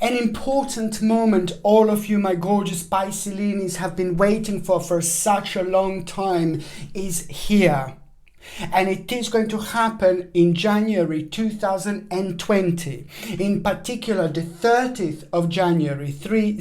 An important moment all of you, my gorgeous Pisces have been waiting for such a long time is here. And it is going to happen in January 2020. In particular, the 30th of January, 30.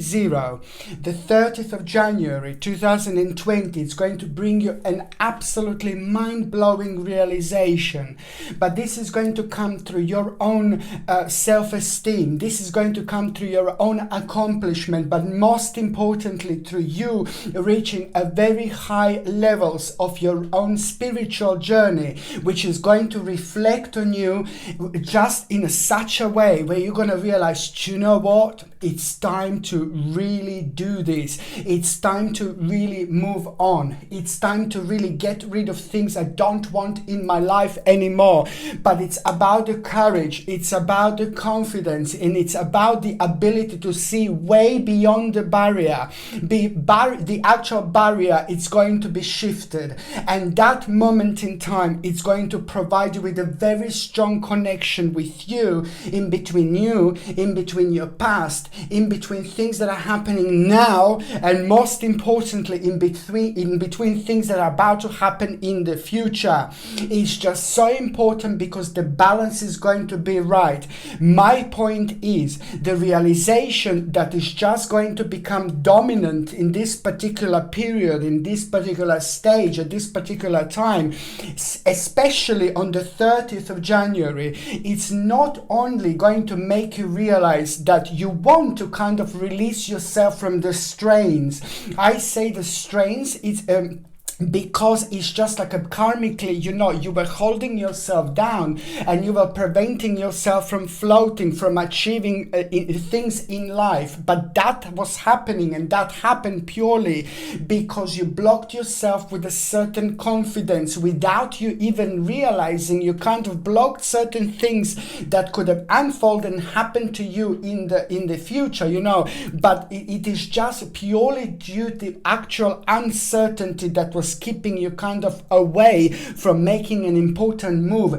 The 30th of January 2020 is going to bring you an absolutely mind-blowing realization. But this is going to come through your own self-esteem. This is going to come through your own accomplishment, but most importantly through you reaching a very high levels of your own spiritual journey, which is going to reflect on you just in such a way where you're going to realize, you know what, it's time to really do this. It's time to really move on. It's time to really get rid of things I don't want in my life anymore. But it's about the courage, it's about the confidence, and it's about the ability to see way beyond the barrier. The actual barrier, it's going to be shifted, and that moment in time, it's going to provide you with a very strong connection with you, in between your past, in between things that are happening now, and most importantly, in between things that are about to happen in the future. It's just so important because the balance is going to be right. My point is the realization that is just going to become dominant in this particular period, in this particular stage, at this particular time, especially on the 30th of January. It's not only going to make you realize that you want to kind of release yourself from the strains. I say the strains, it's because it's just like a karmically, you were holding yourself down and you were preventing yourself from floating, from achieving things in life. But that was happening, and that happened purely because you blocked yourself with a certain confidence without you even realizing. You kind of blocked certain things that could have unfolded and happened to you in the future, but it is just purely due to actual uncertainty that was keeping you kind of away from making an important move,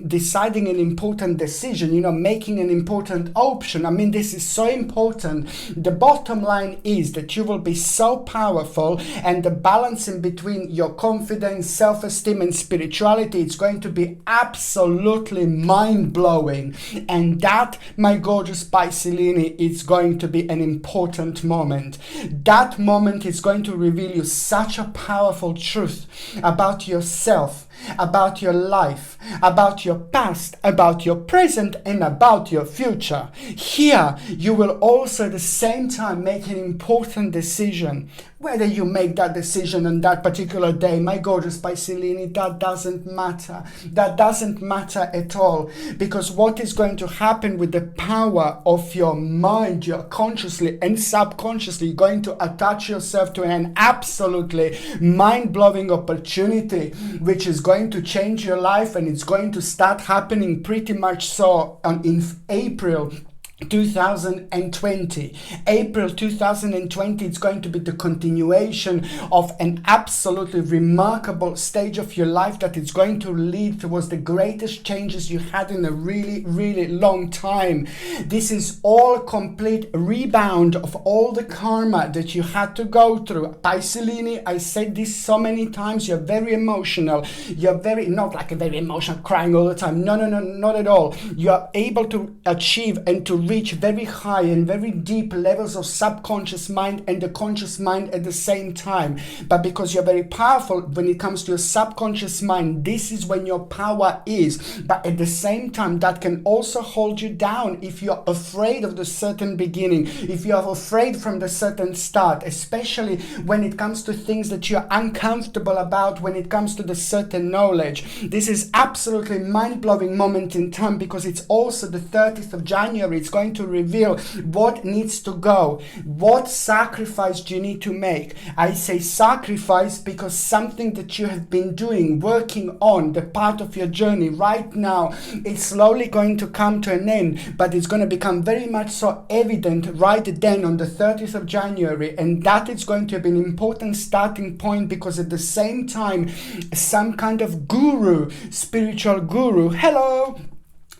deciding an important decision, making an important option. I mean, this is so important. The bottom line is that you will be so powerful, and the balance in between your confidence, self-esteem, and spirituality, it's going to be absolutely mind-blowing. And that, my gorgeous Pisces, is going to be an important moment. That moment is going to reveal you such a powerful truth about yourself, about your life, about your past, about your present, and about your future. Here, you will also at the same time make an important decision. Whether you make that decision on that particular day, my gorgeous Pisces, that doesn't matter. That doesn't matter at all, because what is going to happen with the power of your mind, you're consciously and subconsciously going to attach yourself to an absolutely mind-blowing opportunity, which is going to change your life, and it's going to start happening pretty much so in April 2020. April 2020, it's going to be the continuation of an absolutely remarkable stage of your life that is going to lead towards the greatest changes you had in a really, really long time. This is all complete rebound of all the karma that you had to go through. Pisces, I said this so many times, you're very emotional. You're not like a very emotional, crying all the time. No, not at all. You're able to achieve and to reach very high and very deep levels of subconscious mind and the conscious mind at the same time. But because you're very powerful when it comes to your subconscious mind, this is when your power is. But at the same time, that can also hold you down if you're afraid of the certain beginning, if you're afraid from the certain start, especially when it comes to things that you're uncomfortable about, when it comes to the certain knowledge. This is absolutely mind-blowing moment in time because it's also the 30th of January. It's going to reveal what needs to go, what sacrifice do you need to make. I say sacrifice because something that you have been doing, working on, the part of your journey right now, it's slowly going to come to an end, but it's going to become very much so evident right then on the 30th of January, and that is going to be an important starting point because at the same time, some kind of guru, spiritual guru, hello,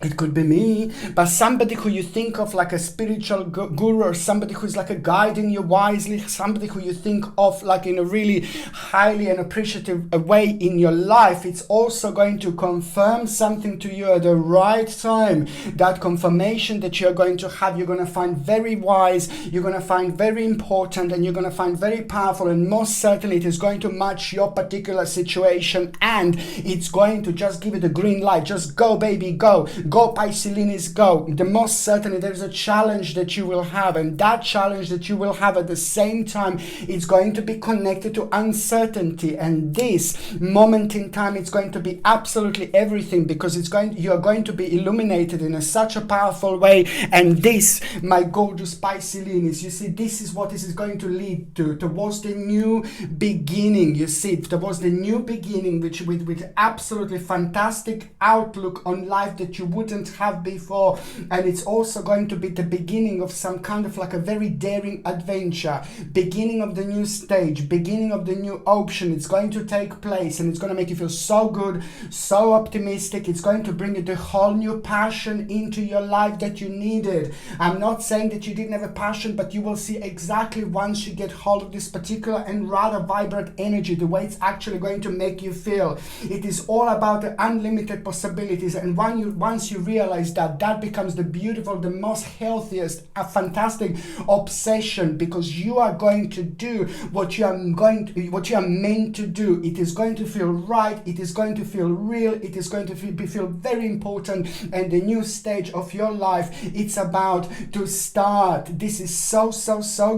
It could be me, but somebody who you think of like a spiritual guru, or somebody who's like a guiding you wisely, somebody who you think of like in a really highly and appreciative way in your life. It's also going to confirm something to you at the right time. That confirmation that you're going to have, you're going to find very wise, you're going to find very important, and you're going to find very powerful, and most certainly it is going to match your particular situation, and it's going to just give it a green light. Just go, baby, go. Go, Pisces, go. The most certainly there's a challenge that you will have, and that challenge that you will have at the same time, it's going to be connected to uncertainty. And this moment in time, it's going to be absolutely everything, because you're going to be illuminated in such a powerful way. And this, my gorgeous Pisces, you see, this is what this is going to lead to, towards the new beginning. You see, towards the new beginning, which with absolutely fantastic outlook on life that you wouldn't have before. And it's also going to be the beginning of some kind of like a very daring adventure, beginning of the new stage, beginning of the new option. It's going to take place, and it's going to make you feel so good, so optimistic. It's going to bring you the whole new passion into your life that you needed. I'm not saying that you didn't have a passion, but you will see exactly once you get hold of this particular and rather vibrant energy, the way it's actually going to make you feel. It is all about the unlimited possibilities, and once you realize that, that becomes the beautiful, the most healthiest, a fantastic obsession, because you are going to do what you are meant to do. It is going to feel right, it is going to feel real, it is going to feel very important, and the new stage of your life, it's about to start. This is so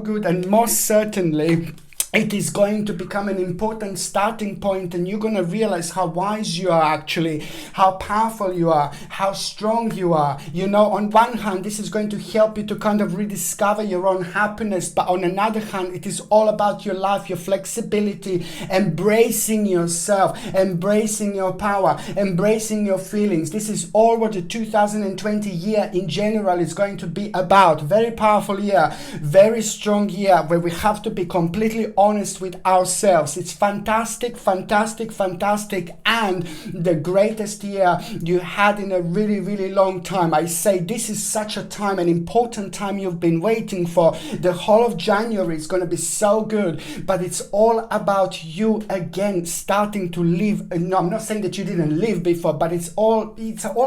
good, and most certainly it is going to become an important starting point, and you're going to realize how wise you are actually, how powerful you are, how strong you are. You know, on one hand, this is going to help you to kind of rediscover your own happiness, but on another hand, it is all about your life, your flexibility, embracing yourself, embracing your power, embracing your feelings. This is all what the 2020 year in general is going to be about. Very powerful year, very strong year, where we have to be completely honest with ourselves. It's fantastic, and the greatest year you had in a really long time. I say this is such a time, an important time you've been waiting for. The whole of January is going to be so good, but it's all about you again starting to live. No, I'm not saying that you didn't live before, but it's all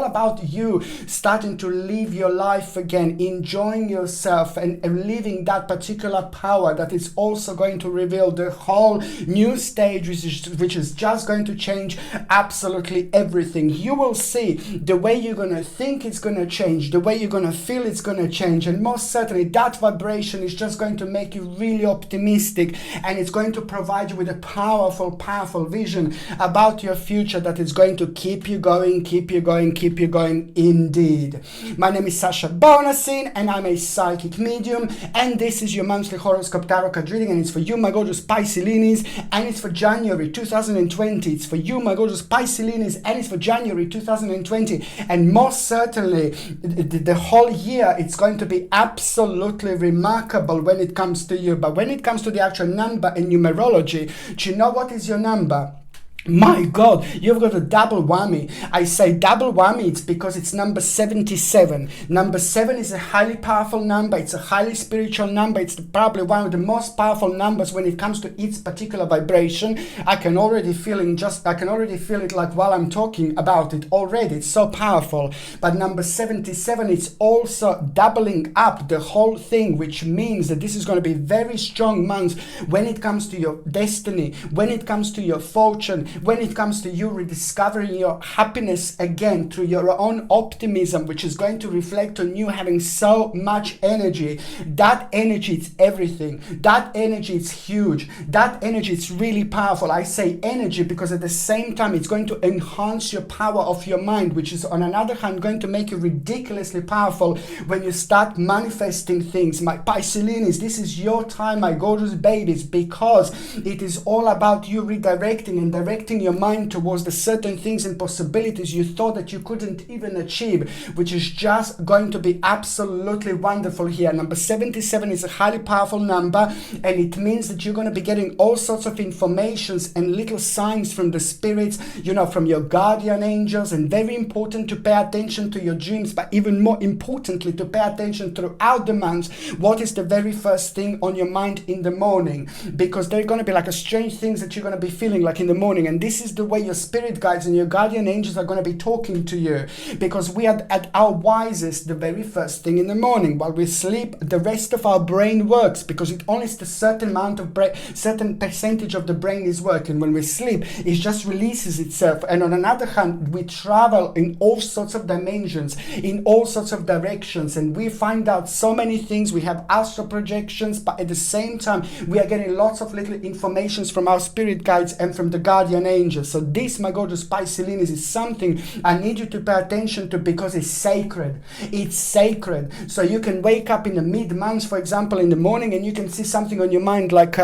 about you starting to live your life again, enjoying yourself, and living that particular power that is also going to reveal the whole new stage, which is just going to change absolutely everything. You will see the way you're going to think, it's going to change, the way you're going to feel, it's going to change, and most certainly that vibration is just going to make you really optimistic, and it's going to provide you with a powerful vision about your future that is going to keep you going indeed. My name is Sasha Bonasin, and I'm a psychic medium, and this is your monthly horoscope tarot card reading, and it's for you, my gorgeous Pisces, and it's for January 2020. It's for you, my gorgeous Pisces, and it's for January 2020. And most certainly the whole year, it's going to be absolutely remarkable when it comes to you. But when it comes to the actual number and numerology, do you know what is your number? My God, you've got a double whammy. I say double whammy, it's because it's number 77. Number 7 is a highly powerful number. It's a highly spiritual number. It's probably one of the most powerful numbers when it comes to its particular vibration. I can already feel it like while I'm talking about it already. It's so powerful. But number 77, it's also doubling up the whole thing, which means that this is going to be very strong months when it comes to your destiny, when it comes to your fortune, when it comes to you rediscovering your happiness again through your own optimism, which is going to reflect on you having so much energy. That energy, it's everything. That energy, it's huge. That energy, it's really powerful. I say energy because at the same time, it's going to enhance your power of your mind, which is on another hand going to make you ridiculously powerful when you start manifesting things. My Pisces, this is your time, my gorgeous babies, because it is all about you redirecting and directing directing your mind towards the certain things and possibilities you thought that you couldn't even achieve, which is just going to be absolutely wonderful here. Number 77 is a highly powerful number, and it means that you're going to be getting all sorts of informations and little signs from the spirits, you know, from your guardian angels. And very important to pay attention to your dreams, but even more importantly to pay attention throughout the month what is the very first thing on your mind in the morning, because there are going to be like a strange things that you're going to be feeling like in the morning. And this is the way your spirit guides and your guardian angels are going to be talking to you, because we are at our wisest the very first thing in the morning. While we sleep, the rest of our brain works, because it only is a certain amount of certain percentage of the brain is working. When we sleep, it just releases itself. And on another hand, we travel in all sorts of dimensions, in all sorts of directions, and we find out so many things. We have astral projections, but at the same time we are getting lots of little informations from our spirit guides and from the guardian angels. So this, my gorgeous Pisces, is something I need you to pay attention to, because it's sacred. It's sacred. So you can wake up in the mid-month, for example, in the morning, and you can see something on your mind like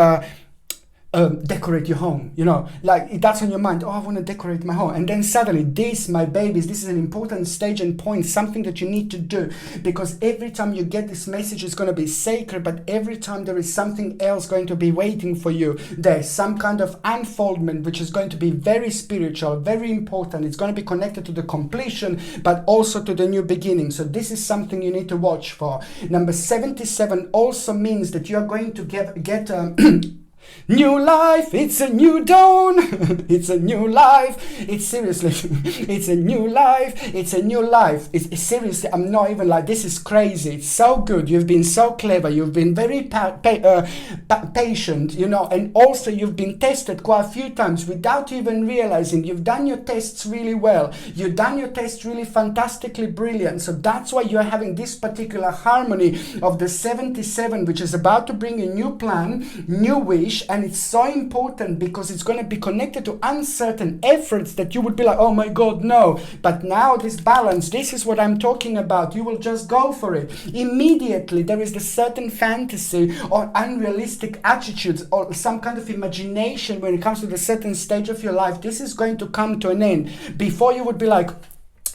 decorate your home, you know, like that's on your mind. Oh, I want to decorate my home. And then suddenly this, my babies, this is an important stage and point, something that you need to do, because every time you get this message, it's going to be sacred, but every time there is something else going to be waiting for you. There's some kind of unfoldment which is going to be very spiritual, very important. It's going to be connected to the completion, but also to the new beginning. So this is something you need to watch for. Number 77 also means that you are going to get new life. It's a new dawn. It's a new life. It's seriously, it's a new life. It's a new life. It's seriously, I'm not even like, this is crazy. It's so good. You've been so clever. You've been very patient, you know, and also you've been tested quite a few times without even realizing. You've done your tests really well. You've done your tests really fantastically brilliant. So that's why you're having this particular harmony of the 77, which is about to bring a new plan, new wish. And it's so important because it's going to be connected to uncertain efforts that you would be like, oh my God, no. But now this balance, this is what I'm talking about. You will just go for it. Immediately there is the certain fantasy or unrealistic attitudes or some kind of imagination when it comes to the certain stage of your life. This is going to come to an end. Before you would be like,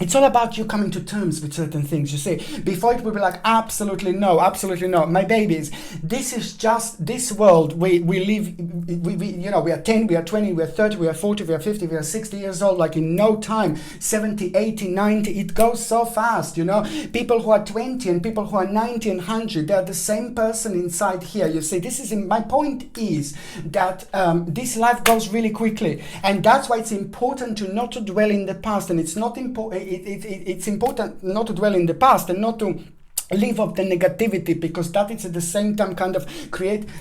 it's all about you coming to terms with certain things, you see. Before it would be like, absolutely no, absolutely no. My babies, this is just this world we live, we you know, we are 10, we are 20, we are 30, we are 40, we are 50, we are 60 years old, like in no time, 70, 80, 90, it goes so fast, you know. People who are 20 and people who are 90 and 100, they are the same person inside here, you see. This is, my point is that this life goes really quickly, and that's why it's important to not to dwell in the past, and it's not important. It's important not to dwell in the past and not to live off the negativity, because that is at the same time kind of creating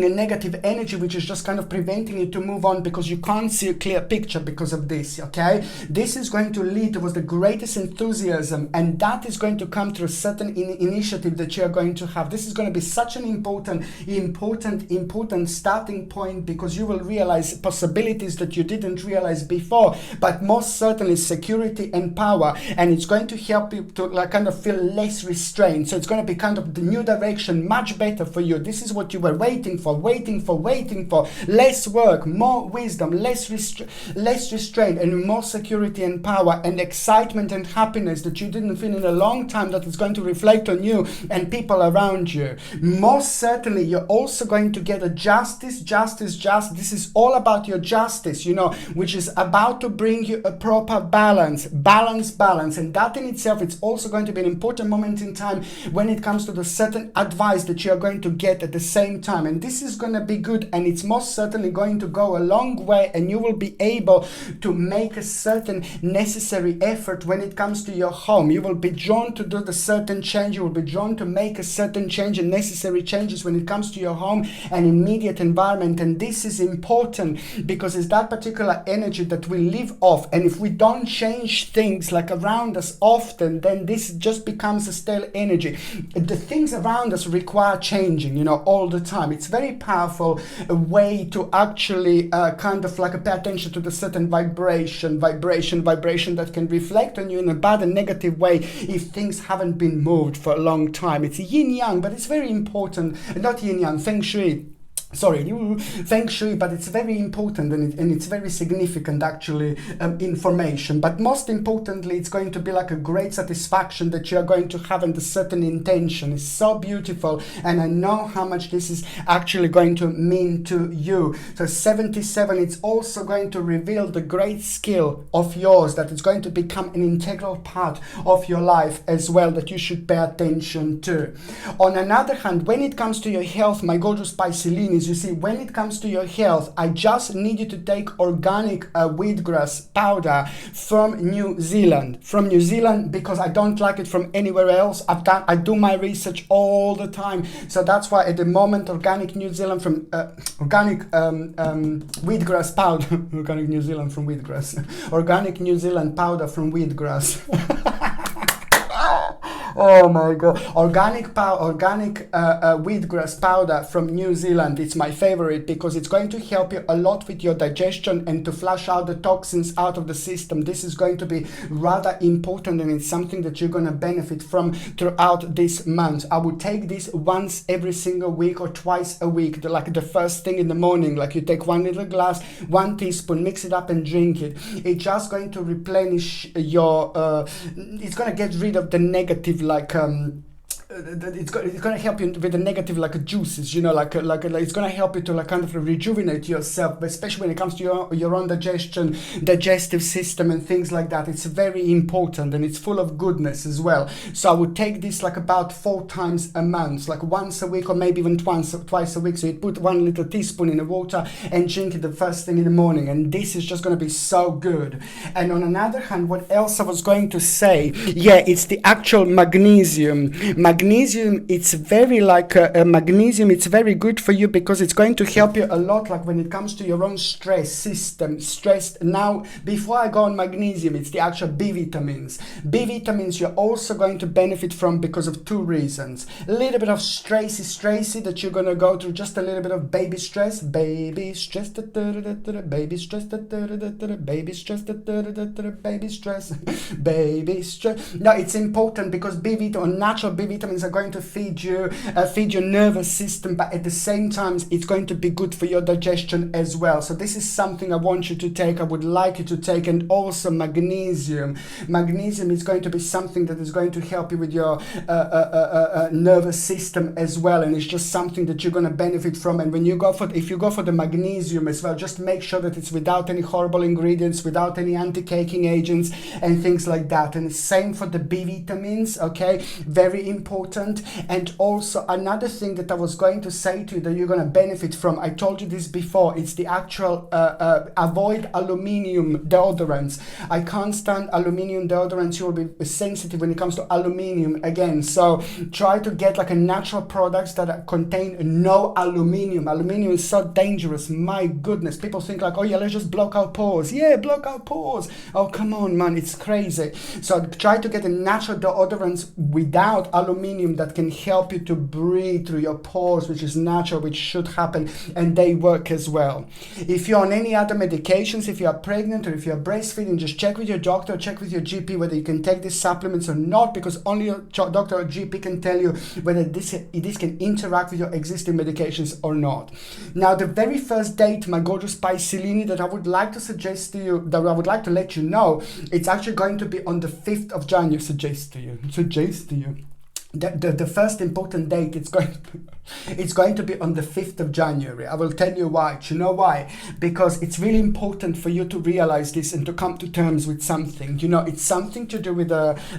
a negative energy, which is just kind of preventing you to move on, because you can't see a clear picture because of this, okay? This is going to lead towards the greatest enthusiasm, and that is going to come through a certain initiative that you're going to have. This is going to be such an important starting point, because you will realize possibilities that you didn't realize before, but most certainly security and power, and it's going to help you to like kind of feel less restrained. So it's going to be kind of the new direction, much better for you. This is what you were waiting for. Less work, more wisdom, less restraint, and more security and power and excitement and happiness that you didn't feel in a long time, that is going to reflect on you and people around you. Most certainly you're also going to get a justice. This is all about your justice, you know, which is about to bring you a proper balance, and that in itself, it's also going to be an important moment in time when it comes to the certain advice that you're going to get at the same time. And this is going to be good, and it's most certainly going to go a long way, and you will be able to make a certain necessary effort when it comes to your home. You will be drawn to do the certain change. You will be drawn to make a certain change and necessary changes when it comes to your home and immediate environment. And this is important because it's that particular energy that we live off, and if we don't change things like around us often, then this just becomes a stale energy. The things around us require changing, you know, all the time. It's very powerful way to actually kind of like pay attention to the certain vibration that can reflect on you in a bad and negative way if things haven't been moved for a long time. It's yin yang, but it's very important. Not yin yang, feng shui. sorry, feng shui, but it's very important, and it's very significant actually, information. But most importantly, it's going to be like a great satisfaction that you are going to have, and a certain intention. It's so beautiful, and I know how much this is actually going to mean to you. So 77, it's also going to reveal the great skill of yours that is going to become an integral part of your life as well, that you should pay attention to. On another hand, when it comes to your health, my gorgeous Pisces, you see, when it comes to your health, I just need you to take organic wheatgrass powder from New Zealand. From New Zealand, because I don't like it from anywhere else. I do my research all the time, so that's why at the moment organic New Zealand from organic wheatgrass powder, organic New Zealand from wheatgrass, organic New Zealand powder from wheatgrass. Oh my god, organic wheatgrass powder from New Zealand. It's my favorite because it's going to help you a lot with your digestion and to flush out the toxins out of the system. This is going to be rather important, and it's something that you're going to benefit from throughout this month. I would take this once every single week or twice a week, like the first thing in the morning. Like you take one little glass, 1 teaspoon, mix it up and drink it. It's just going to replenish your it's going to get rid of the negative, like it's going to help you with the negative, like juices, you know, like it's going to help you to like kind of rejuvenate yourself, especially when it comes to your own digestive system and things like that. It's very important, and it's full of goodness as well. So I would take this like about 4 times a month, like once a week, or maybe even twice a week. So you put 1 little teaspoon in the water and drink it the first thing in the morning, and this is just going to be so good. And on another hand, what else I was going to say, yeah, it's the actual magnesium. Magnesium, it's very like magnesium, it's very good for you because it's going to help you a lot, like when it comes to your own stress system. Now, before I go on magnesium, it's the actual B vitamins. B vitamins you're also going to benefit from because of 2 reasons. A little bit of stressy that you're going to go through, just a little bit of baby stress, baby stress, baby stress, baby stress, baby stress, baby stress. No, it's important because B vitamin, natural B vitamins are going to feed your nervous system, but at the same time it's going to be good for your digestion as well. So this is something I want you to take, I would like you to take. And also magnesium is going to be something that is going to help you with your nervous system as well, and it's just something that you're going to benefit from. And when you go for, if you go for the magnesium as well, just make sure that it's without any horrible ingredients, without any anti-caking agents and things like that. And same for the B vitamins, okay, very important. And also another thing that I was going to say to you that you're going to benefit from, I told you this before, it's the actual avoid aluminium deodorants. I can't stand aluminium deodorants. You will be sensitive when it comes to aluminium again. So try to get like a natural products that contain no aluminium. Aluminium is so dangerous. My goodness, people think like, oh yeah, let's just block out pores. Yeah, block out pores. Oh come on, man, it's crazy. So try to get a natural deodorants without aluminium that can help you to breathe through your pores, which is natural, which should happen, and they work as well. If you're on any other medications, if you are pregnant or if you're breastfeeding, just check with your doctor, check with your GP whether you can take these supplements or not, because only your doctor or GP can tell you whether this can interact with your existing medications or not. Now, the very first date, my gorgeous Pisces, that I would like to suggest to you, that I would like to let you know, it's actually going to be on the 5th of January. Suggest to you. The first important date, it's going to be on the 5th of January. I will tell you why. Do you know why? Because it's really important for you to realize this and to come to terms with something. You know, it's something to do with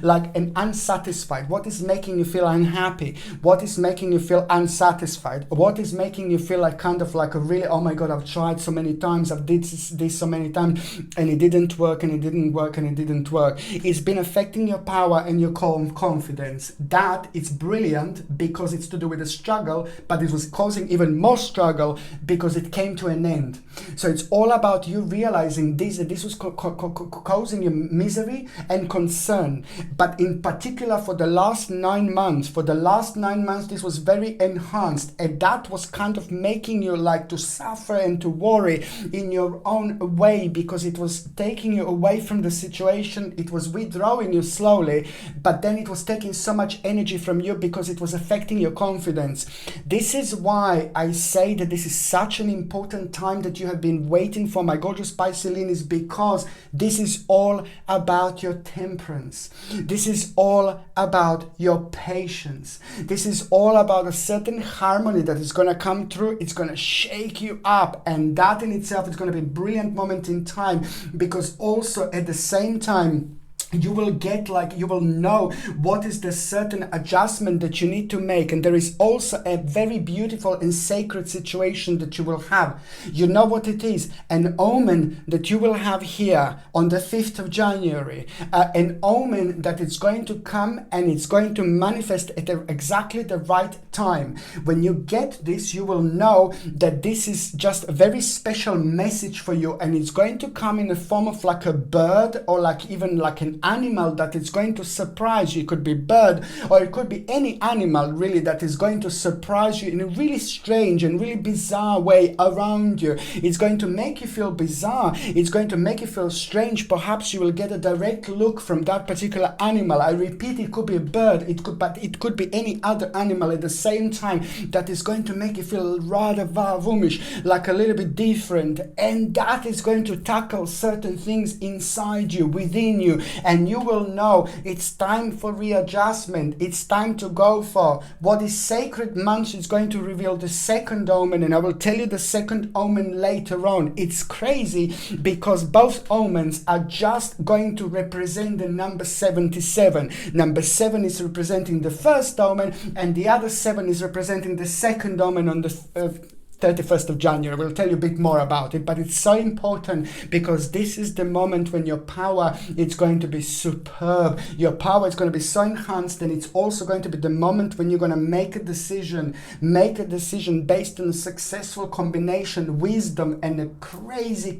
like an unsatisfied. What is making you feel unhappy? What is making you feel unsatisfied? What is making you feel like kind of like a really, oh my God, I've tried so many times, I've did this so many times, and it didn't work, and it didn't work, and it didn't work. It's been affecting your power and your confidence. That it's brilliant because it's to do with a struggle, but it was causing even more struggle because it came to an end. So it's all about you realizing that this was causing you misery and concern. But in particular for the last 9 months, this was very enhanced, and that was kind of making you like to suffer and to worry in your own way, because it was taking you away from the situation. It was withdrawing you slowly, but then it was taking so much energy energy from you because it was affecting your confidence. This is why I say that this is such an important time that you have been waiting for, my gorgeous Pisces, because this is all about your temperance. This is all about your patience. This is all about a certain harmony that is going to come through. It's going to shake you up, and that in itself is going to be a brilliant moment in time, because also at the same time you will know what is the certain adjustment that you need to make. And there is also a very beautiful and sacred situation that you will have. You know what it is, an omen that you will have here on the 5th of January, an omen that it's going to come and it's going to manifest at exactly the right time. When you get this, you will know that this is just a very special message for you, and it's going to come in the form of like a bird, or like even like an animal that is going to surprise you. It could be bird, or it could be any animal really that is going to surprise you in a really strange and really bizarre way around you. It's going to make you feel bizarre. It's going to make you feel strange. Perhaps you will get a direct look from that particular animal. I repeat, it could be a bird, but it could be any other animal at the same time that is going to make you feel rather varvumish, like a little bit different, and that is going to tackle certain things inside you, within you, and you will know it's time for readjustment. It's time to go for what is sacred. Month is going to reveal the second omen, and I will tell you the second omen later on. It's crazy because both omens are just going to represent the number 77. Number 7 is representing the first omen, and the other 7 is representing the second omen on the 31st of January. We'll tell you a bit more about it, but it's so important because this is the moment when your power is going to be superb. Your power is going to be so enhanced, and it's also going to be the moment when you're going to make a decision based on a successful combination, wisdom, and a crazy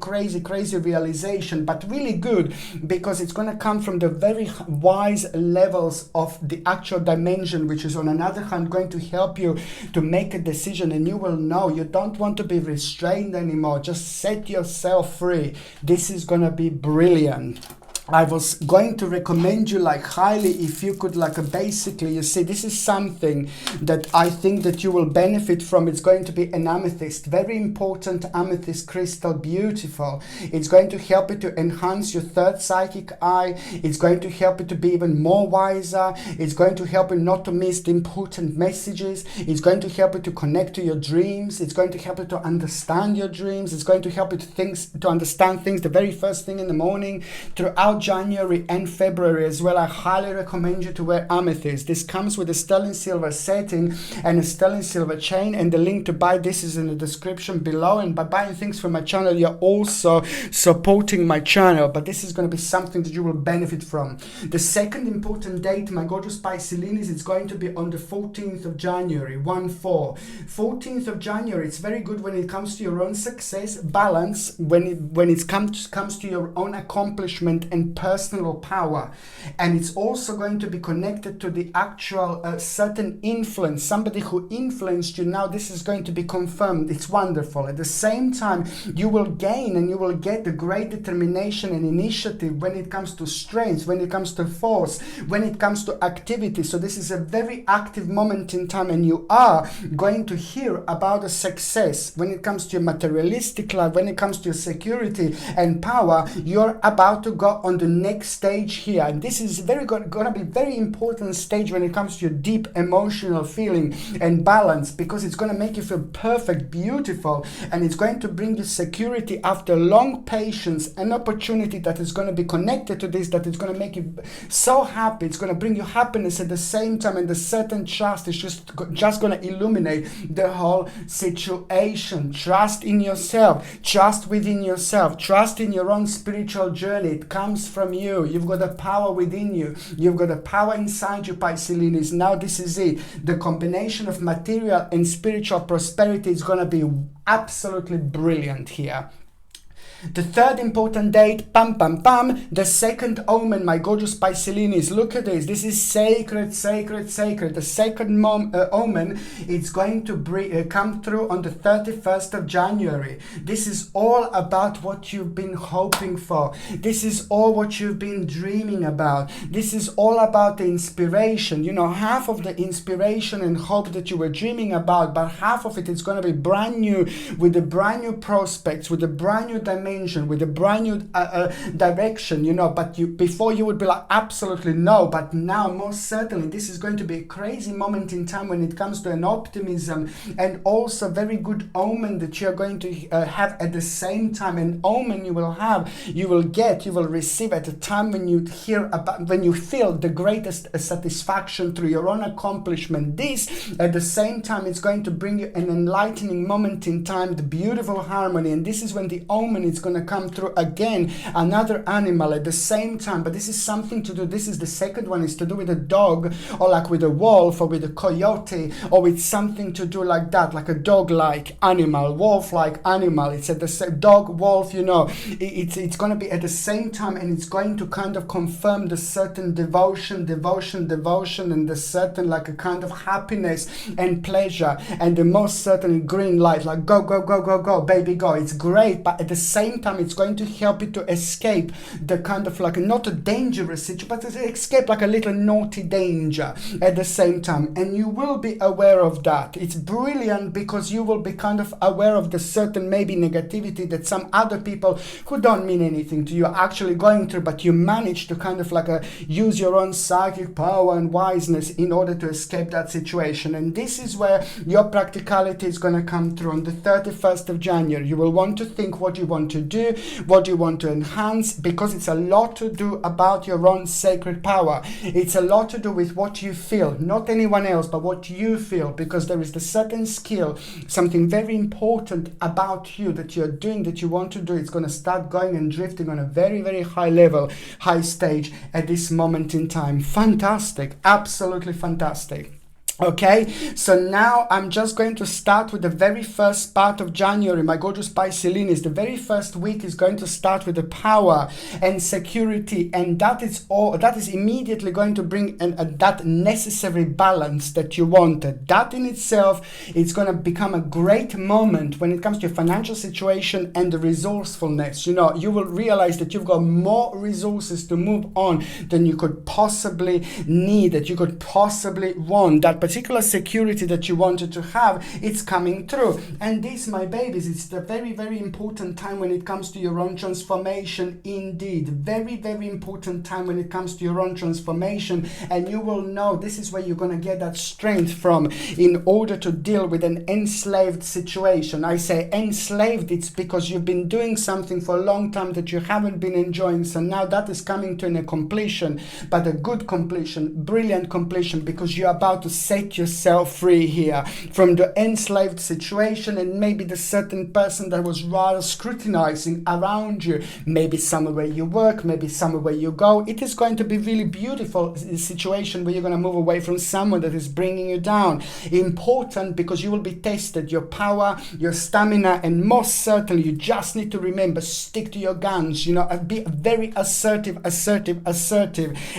realization, but really good, because it's going to come from the very wise levels of the actual dimension, which is on another hand going to help you to make a decision, and you will know you don't want to be restrained anymore. Just set yourself free. This is gonna be brilliant. I was going to recommend you like highly if you could basically, you see, this is something that I think that you will benefit from. It's going to be an amethyst, very important amethyst crystal, beautiful. It's going to help you to enhance your third psychic eye. It's going to help you to be even more wiser. It's going to help you not to miss the important messages. It's going to help you to connect to your dreams. It's going to help you to understand your dreams. It's going to help you to understand things the very first thing in the morning throughout January and February as well. I highly recommend you to wear amethyst. This comes with a sterling silver setting and a sterling silver chain, and the link to buy this is in the description below. And by buying things from my channel, you're also supporting my channel, but this is going to be something that you will benefit from. The second important date, my gorgeous Pisces, it's going to be on the 14th of January, 1-4. 14th of January, it's very good when it comes to your own success, balance, when it comes to your own accomplishment and personal power. And it's also going to be connected to the actual certain influence, somebody who influenced you. Now this is going to be confirmed. It's wonderful. At the same time, you will gain and you will get the great determination and initiative when it comes to strength, when it comes to force, when it comes to activity. So this is a very active moment in time, and you are going to hear about a success when it comes to your materialistic life, when it comes to your security and power. You're about to go on the next stage here, and this is going to be very important stage when it comes to your deep emotional feeling and balance, because it's going to make you feel perfect, beautiful, and it's going to bring you security after long patience, an opportunity that is going to be connected to this, that is going to make you so happy. It's going to bring you happiness at the same time, and the certain trust is just going to illuminate the whole situation. Trust in yourself, trust within yourself, trust in your own spiritual journey. It comes from you. You've got the power within you. You've got the power inside you, Pisces. Now this is it. The combination of material and spiritual prosperity is going to be absolutely brilliant here. The third important date, pam pam pam, the second omen, my gorgeous Pisces. Look at this. This is sacred, sacred, sacred. The second omen, it's going to come through on the 31st of January. This is all about what you've been hoping for. This is all what you've been dreaming about. This is all about the inspiration. You know, half of the inspiration and hope that you were dreaming about, but half of it is going to be brand new, with a brand new prospects, with a brand new dimension, with a brand new direction, you know. But before you would be like, absolutely no, but now most certainly this is going to be a crazy moment in time when it comes to an optimism, and also very good omen that you're going to have at the same time. An omen you will receive at a time when you feel the greatest satisfaction through your own accomplishment. This at the same time, it's going to bring you an enlightening moment in time, the beautiful harmony. And this is when the omen is going to come through again, another animal at the same time. But this is something to do, this is the second one, is to do with a dog, or like with a wolf, or with a coyote, or with something to do like that, like a dog-like animal, wolf-like animal. It's at the same dog, wolf, you know, it's going to be at the same time, and it's going to kind of confirm the certain devotion, and the certain like a kind of happiness and pleasure, and the most certainly green light, like go, go, go, go, go, baby, go. It's great, but at the same time, it's going to help you to escape the kind of like not a dangerous situation, but to escape like a little naughty danger at the same time. And you will be aware of that. It's brilliant because you will be kind of aware of the certain maybe negativity that some other people who don't mean anything to you are actually going through, but you manage to kind of like use your own psychic power and wiseness in order to escape that situation. And this is where your practicality is going to come through on the 31st of January. You will want to think what you want to do, what you want to enhance, because it's a lot to do about your own sacred power. It's a lot to do with what you feel, not anyone else, but what you feel, because there is the certain skill, something very important about you that you're doing, that you want to do. It's going to start going and drifting on a very, very high level, high stage at this moment in time. Fantastic, absolutely fantastic. Okay, so now I'm just going to start with the very first part of January, my gorgeous Pisces. The very first week is going to start with the power and security, and that is immediately going to bring that necessary balance that you wanted. That in itself, it's going to become a great moment when it comes to your financial situation and the resourcefulness. You know, you will realize that you've got more resources to move on than you could possibly need, that you could possibly want. That particular security that you wanted to have, it's coming through. And this, my babies, it's the very, very important time when it comes to your own transformation. Indeed, very, very important time when it comes to your own transformation. And you will know this is where you're going to get that strength from in order to deal with an enslaved situation. I say enslaved, it's because you've been doing something for a long time that you haven't been enjoying. So now that is coming to a completion, but a good completion, brilliant completion, because you're about to set yourself free here from the enslaved situation, and maybe the certain person that was rather scrutinizing around you, maybe somewhere where you work, maybe somewhere where you go. It is going to be really beautiful situation where you're going to move away from someone that is bringing you down. Important, because you will be tested, your power, your stamina, and most certainly you just need to remember, stick to your guns, you know, be very assertive,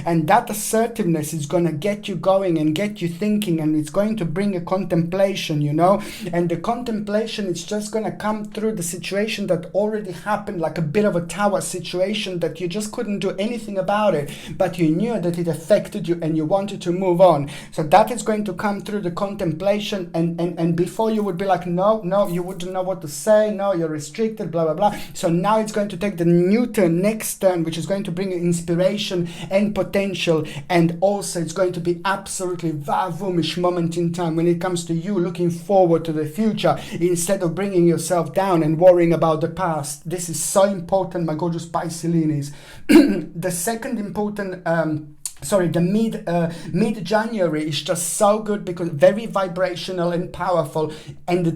and that assertiveness is going to get you going and get you thinking, and it's going to bring a contemplation, you know. And the contemplation is just going to come through the situation that already happened, like a bit of a tower situation that you just couldn't do anything about it, but you knew that it affected you and you wanted to move on. So that is going to come through the contemplation, and before you would be like, no, you wouldn't know what to say, no, you're restricted, blah blah blah. So now it's going to take the new turn, next turn, which is going to bring inspiration and potential, and also it's going to be absolutely vavoomish moment in time when it comes to you looking forward to the future instead of bringing yourself down and worrying about the past. This is so important, my gorgeous Pisces. The second important sorry, the mid January is just so good because very vibrational and powerful, and the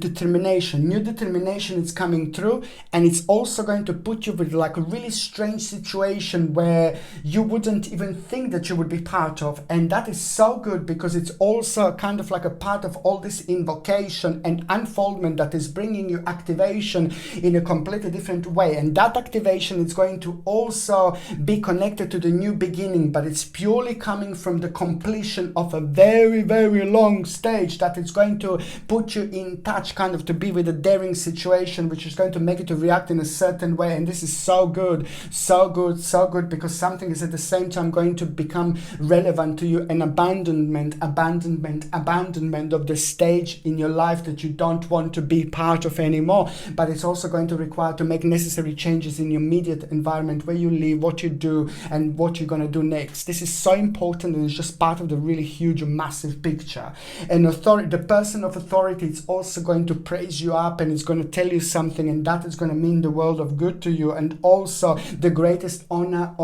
new determination is coming through, and it's also going to put you with like a really strange situation where you wouldn't even think that you would be part of, and that is so good because it's also kind of like a part of all this invocation and unfoldment that is bringing you activation in a completely different way, and that activation is going to also be connected to the new beginning, but it's purely coming from the completion of a very, very long stage that is going to put you in touch, kind of to be with a daring situation, which is going to make you to react in a certain way. And this is so good, so good, so good, because something is at the same time going to become relevant to you, an abandonment of the stage in your life that you don't want to be part of anymore. But it's also going to require to make necessary changes in your immediate environment, where you live, what you do, and what you're going to do next. This is so important, and it's just part of the really huge, massive picture. And the person of authority is also going to praise you up, and it's going to tell you something, and that is going to mean the world of good to you, and also the greatest honor.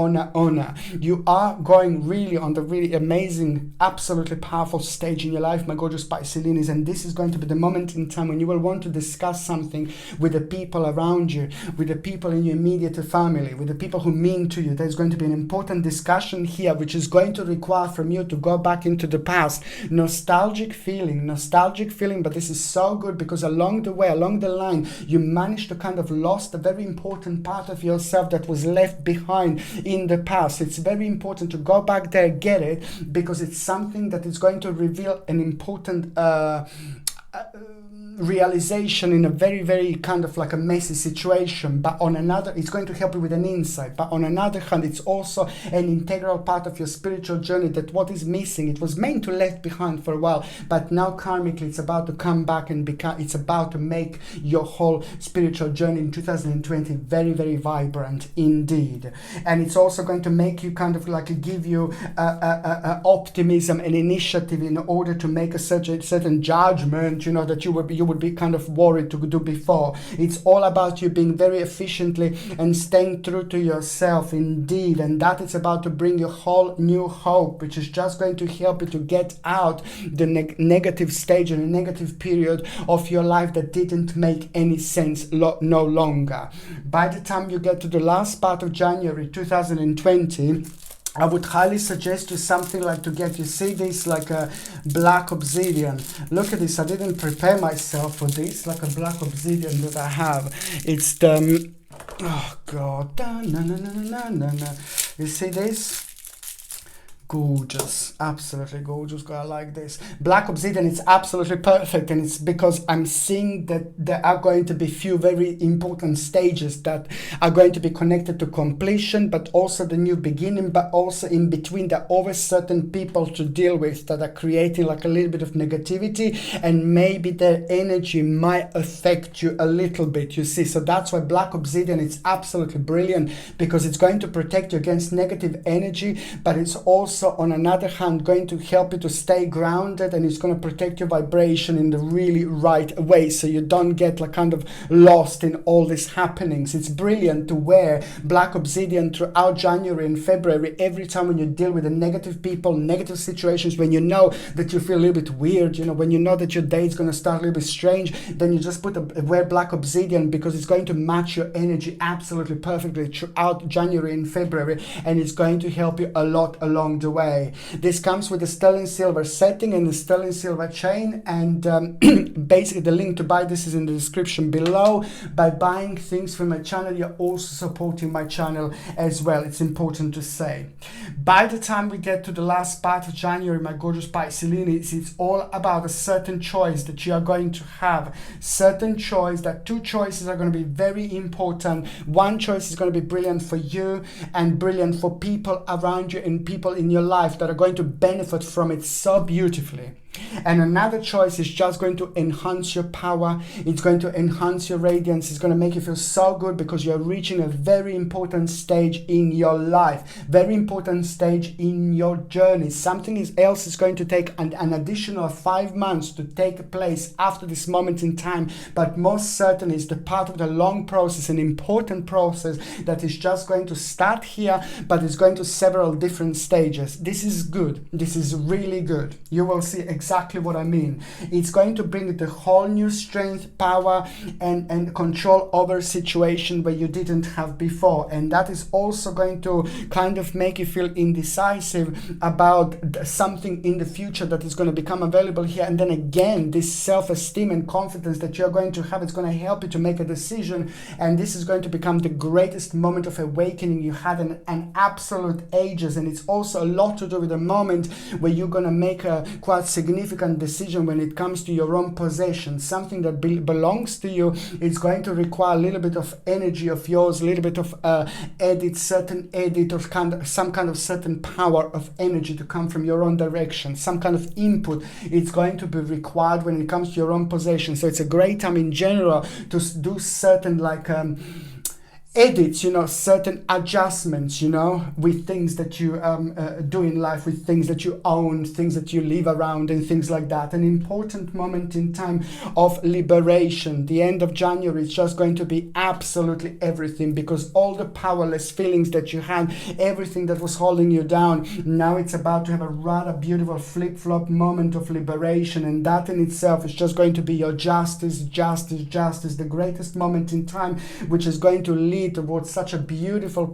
You are going really on the really amazing, absolutely powerful stage in your life, my gorgeous Pisces, and this is going to be the moment in time when you will want to discuss something with the people around you, with the people in your immediate family, with the people who mean to you. There's going to be an important discussion here, which is going to require from you to go back into the past. Nostalgic feeling, but this is so good because along the way, along the line, you managed to kind of lost a very important part of yourself that was left behind in the past. It's very important to go back there, get it, because it's something that is going to reveal an important realization in a very, very kind of like a messy situation, but on another, it's going to help you with an insight. But on another hand, it's also an integral part of your spiritual journey, that what is missing, it was meant to left behind for a while, but now karmically it's about to come back and it's about to make your whole spiritual journey in 2020 very, very vibrant indeed. And it's also going to make you kind of like give you optimism and initiative in order to make a certain judgment, that you would be kind of worried to do before. It's all about you being very efficiently and staying true to yourself indeed, and that is about to bring you whole new hope, which is just going to help you to get out the negative stage and a negative period of your life that didn't make any sense no longer. By the time you get to the last part of January 2020, I would highly suggest you something like to get, you see this like a black obsidian. Look at this, I didn't prepare myself for this, like a black obsidian that I have. It's the, oh God, you see this? Gorgeous, absolutely gorgeous. I like this black obsidian. It's absolutely perfect, and it's because I'm seeing that there are going to be few very important stages that are going to be connected to completion, but also the new beginning, but also in between there are always certain people to deal with that are creating like a little bit of negativity, and maybe their energy might affect you a little bit, you see. So that's why black obsidian is absolutely brilliant, because it's going to protect you against negative energy, but it's also on another hand going to help you to stay grounded, and it's going to protect your vibration in the really right way, so you don't get like kind of lost in all these happenings. It's brilliant to wear black obsidian throughout January and February, every time when you deal with the negative people, negative situations, when you know that you feel a little bit weird, when you know that your day is going to start a little bit strange, then you just wear black obsidian, because it's going to match your energy absolutely perfectly throughout January and February, and it's going to help you a lot along the way. This comes with a sterling silver setting and a sterling silver chain, and basically the link to buy this is in the description below. By buying things from my channel, you're also supporting my channel as well. It's important to say. By the time we get to the last part of January, my gorgeous Pisces, it's all about a certain choice that you are going to have. Certain choice, that two choices are going to be very important. One choice is going to be brilliant for you and brilliant for people around you and people in your life that are going to benefit from it so beautifully. And another choice is just going to enhance your power. It's going to enhance your radiance. It's going to make you feel so good because you're reaching a very important stage in your life, very important stage in your journey. Something else is going to take an additional 5 months to take place after this moment in time, but most certainly it's the part of the long process, an important process that is just going to start here, but it's going to several different stages. This is good. This is really good. You will see exactly what I mean. It's going to bring the whole new strength, power, and control over a situation where you didn't have before. And that is also going to kind of make you feel indecisive about something in the future that is going to become available here. And then again, this self-esteem and confidence that you're going to have, it's going to help you to make a decision. And this is going to become the greatest moment of awakening you had in an absolute ages. And it's also a lot to do with the moment where you're going to make a quite significant decision when it comes to your own possession, something that belongs to you. It's going to require a little bit of energy of yours, a little bit of certain edit, or some kind of certain power of energy to come from your own direction, some kind of input. It's going to be required when it comes to your own possession. So it's a great time in general to do certain edits, certain adjustments, with things that you do in life, with things that you own, things that you live around, and things like that. An important moment in time of liberation. The end of January is just going to be absolutely everything, because all the powerless feelings that you had, everything that was holding you down, now it's about to have a rather beautiful flip-flop moment of liberation, and that in itself is just going to be your justice, the greatest moment in time, which is going to lead towards such a beautiful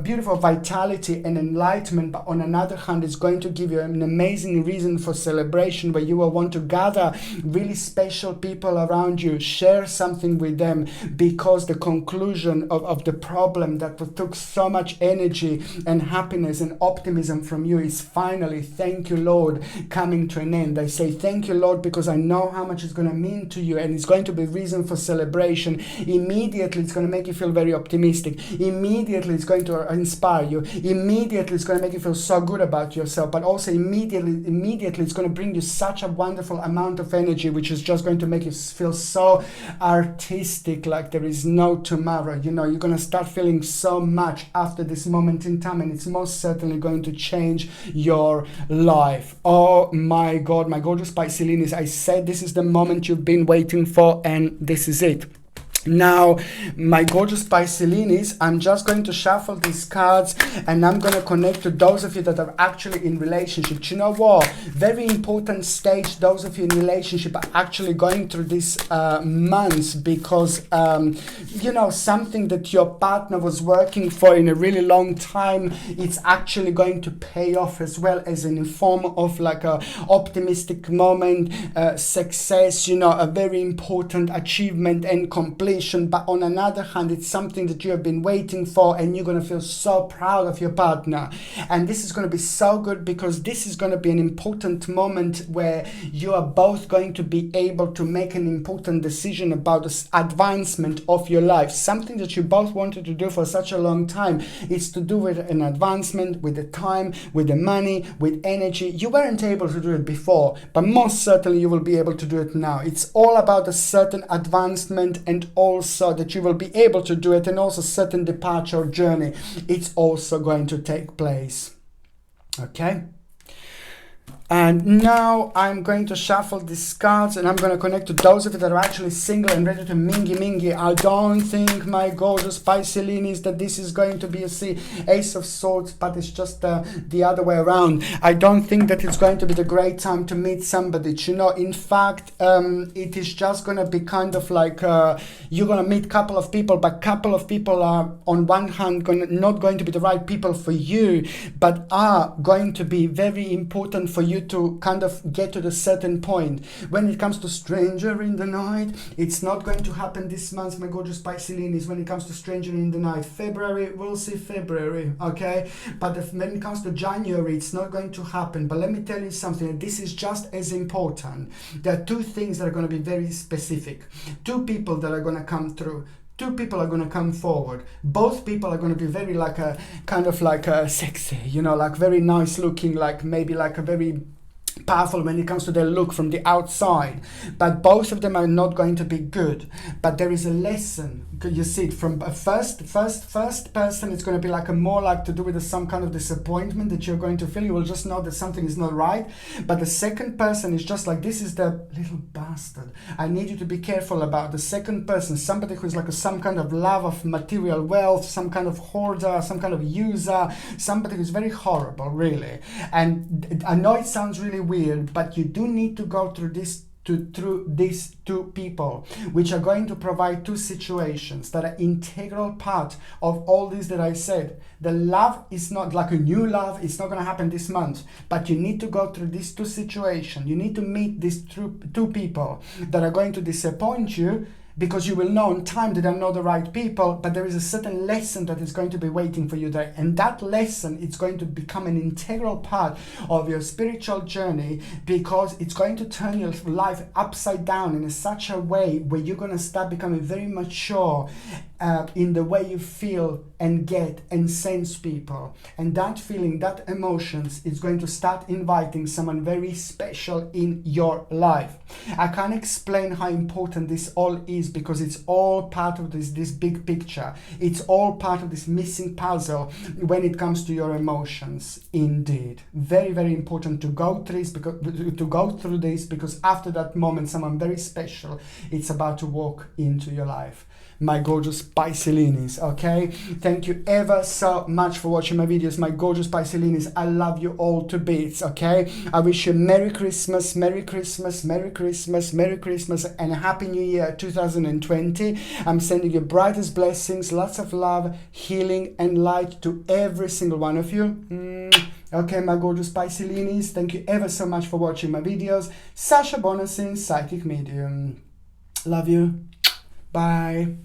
beautiful vitality and enlightenment. But on another hand, it's going to give you an amazing reason for celebration, where you will want to gather really special people around you, share something with them, because the conclusion of the problem that took so much energy and happiness and optimism from you is finally, thank you Lord, coming to an end. I say thank you Lord because I know how much it's going to mean to you, and it's going to be reason for celebration. Immediately it's going to make you feel very optimistic. Immediately it's going to inspire you. Immediately it's going to make you feel so good about yourself, but also immediately it's going to bring you such a wonderful amount of energy, which is just going to make you feel so artistic, like there is no tomorrow. You're going to start feeling so much after this moment in time, and it's most certainly going to change your life. Oh my God, my gorgeous Pisces, I said this is the moment you've been waiting for, and this is it. Now, my gorgeous Pisces, I'm just going to shuffle these cards, and I'm going to connect to those of you that are actually in relationship. You know what? Very important stage. Those of you in relationship are actually going through this months, because, something that your partner was working for in a really long time, it's actually going to pay off, as well as in the form of like a optimistic moment, success, a very important achievement and completion. But on another hand, it's something that you have been waiting for, and you're going to feel so proud of your partner. And this is going to be so good, because this is going to be an important moment where you are both going to be able to make an important decision about the advancement of your life. Something that you both wanted to do for such a long time. It's to do with an advancement, with the time, with the money, with energy. You weren't able to do it before, but most certainly you will be able to do it now. It's all about a certain advancement, and also that you will be able to do it, and also certain departure journey. It's also going to take place. Okay? And now I'm going to shuffle these cards, and I'm going to connect to those of you that are actually single and ready to mingy. I don't think, my gorgeous Pisces, that this is going to be a Ace of Swords, but it's just the other way around. I don't think that it's going to be the great time to meet somebody. In fact, it is just going to be kind of like you're going to meet a couple of people, but couple of people are on one hand not going to be the right people for you, but are going to be very important for you to kind of get to the certain point. When it comes to stranger in the night, it's not going to happen this month, my gorgeous Pisces. When it comes to stranger in the night, February, we'll see February, okay? But when it comes to January, it's not going to happen. But let me tell you something, this is just as important. There are two things that are going to be very specific. Two people that are going to come through. Two people are going to come forward. Both people are going to be very sexy, like very nice looking, like maybe like a very powerful when it comes to their look from the outside, but both of them are not going to be good. But there is a lesson. You see it from a first person. It's going to be like a more like to do with some kind of disappointment that you're going to feel. You will just know that something is not right. But the second person is just like, this is the little bastard. I need you to be careful about the second person. Somebody who is like some kind of love of material wealth, some kind of hoarder, some kind of user, somebody who's very horrible, really. And I know it sounds really weird, but you do need to go through these two people, which are going to provide two situations that are integral part of all this that I said. The love is not like a new love. It's not going to happen this month, but you need to go through these two situations. You need to meet these two people that are going to disappoint you, because you will know in time that they're not the right people, but there is a certain lesson that is going to be waiting for you there. And that lesson, it's going to become an integral part of your spiritual journey, because it's going to turn your life upside down in such a way where you're going to start becoming very mature in the way you feel and get and sense people. And that feeling, that emotions, is going to start inviting someone very special in your life. I can't explain how important this all is, because it's all part of this big picture. It's all part of this missing puzzle when it comes to your emotions. Indeed, very, very important to go through this, because after that moment, someone very special, it's about to walk into your life. My gorgeous Piscelinis, okay? Thank you ever so much for watching my videos, my gorgeous Piscelinis. I love you all to bits, okay? I wish you Merry Christmas, Merry Christmas, Merry Christmas, Merry Christmas, and a Happy New Year 2020. I'm sending you brightest blessings, lots of love, healing, and light to every single one of you. Okay, my gorgeous Piscelinis, thank you ever so much for watching my videos. Sasha Bonasin, Psychic Medium. Love you. Bye.